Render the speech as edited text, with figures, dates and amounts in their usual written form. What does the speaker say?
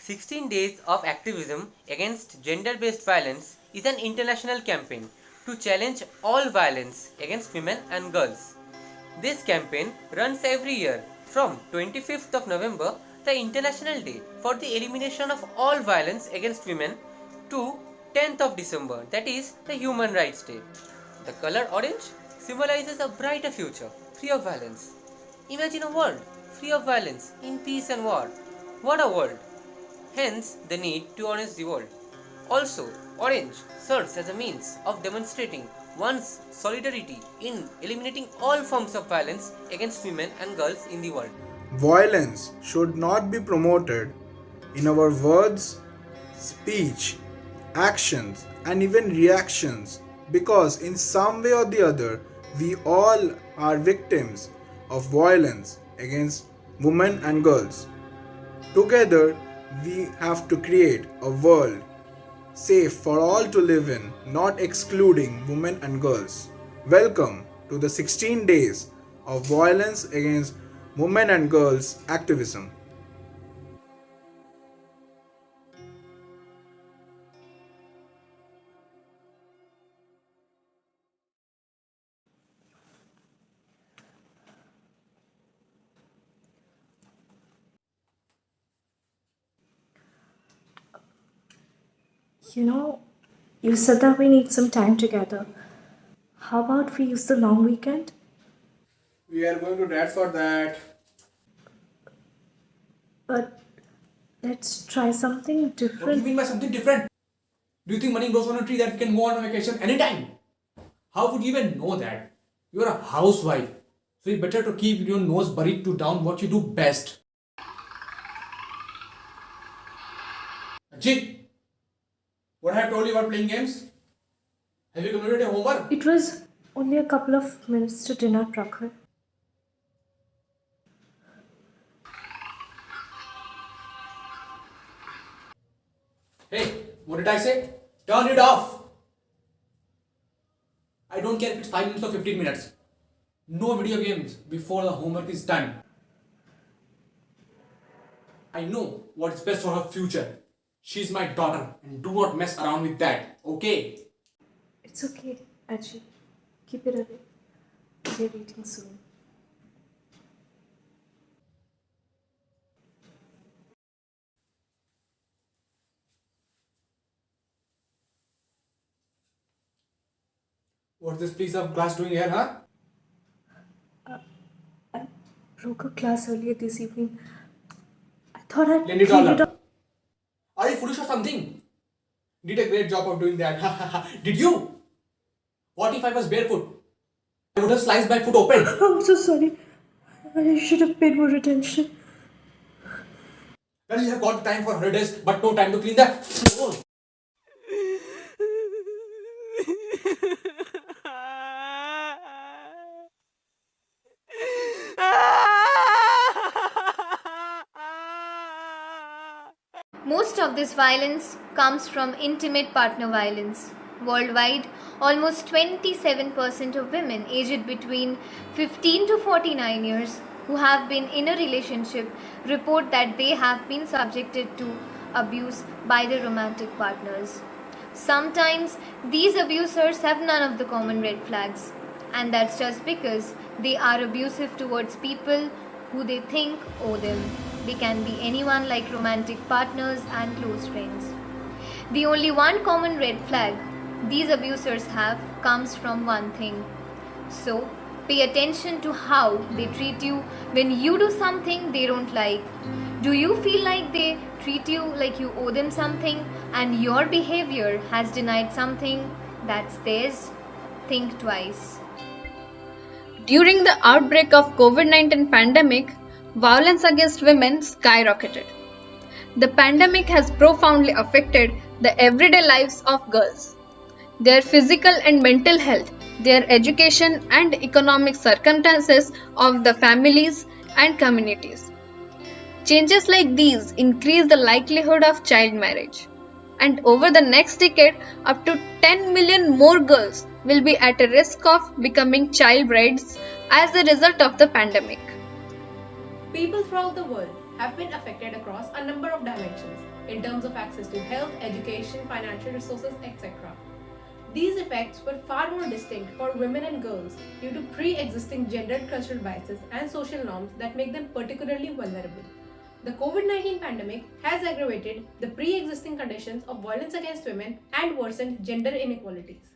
16 Days of Activism Against Gender-Based Violence is an international campaign to challenge all violence against women and girls. This campaign runs every year from 25th of November, the International Day for the Elimination of All Violence Against Women, to 10th of December, that is the Human Rights Day. The color orange symbolizes a brighter future, free of violence. Imagine a world free of violence, in peace and war. What a world! Hence the need to orange the world. Also, orange serves as a means of demonstrating one's solidarity in eliminating all forms of violence against women and girls in the world. Violence should not be promoted in our words, speech, actions, and even reactions because, in some way or the other, we all are victims of violence against women and girls. Together, we have to create a world safe for all to live in, not excluding women and girls. Welcome to the 16 days of violence against women and girls activism. You know, you said that we need some time together. How about we use the long weekend? We are going to dance for that. But let's try something What do you different. mean by something different? Do you think money grows on a tree that we can go on a vacation anytime? How would you even know that? You're a housewife. So you better to keep your nose buried to down what you do best. Ajit, what have I told you about playing games? Have you completed your homework? It was only a couple of minutes to dinner, Prakhar. Hey, what did I say? Turn it off. I don't care if it's 5 minutes or 15 minutes. No video games before the homework is done. I know what is best for her future. She's my daughter and do not mess around with that, okay? It's okay, Ajay. Keep it away. We're eating soon. What's this piece of glass doing here, huh? I broke a class earlier this evening. I thought I'd Lend it clean all it up. up. Are you foolish or something? Did a great job of doing that. Did you? What if I was barefoot? I would have sliced my foot open. I'm so sorry. I should have paid more attention. Well, you have got time for holidays, but no time to clean the floor. Most of this violence comes from intimate partner violence. Worldwide, almost 27% of women aged between 15 to 49 years who have been in a relationship report that they have been subjected to abuse by their romantic partners. Sometimes these abusers have none of the common red flags, and that's just because they are abusive towards people who they think owe them. They can be anyone like romantic partners and close friends. The only one common red flag these abusers have comes from one thing. So, pay attention to how they treat you when you do something they don't like. Do you feel like they treat you like you owe them something and your behavior has denied something that's theirs? Think twice. During the outbreak of COVID-19 pandemic, violence against women skyrocketed. The pandemic has profoundly affected the everyday lives of girls. Their physical and mental health, their education and economic circumstances of the families and communities. Changes like these increase the likelihood of child marriage. And over the next decade, up to 10 million more girls will be at a risk of becoming child brides as a result of the pandemic. People throughout the world have been affected across a number of dimensions, in terms of access to health, education, financial resources, etc. These effects were far more distinct for women and girls due to pre-existing gendered cultural biases and social norms that make them particularly vulnerable. The COVID-19 pandemic has aggravated the pre-existing conditions of violence against women and worsened gender inequalities.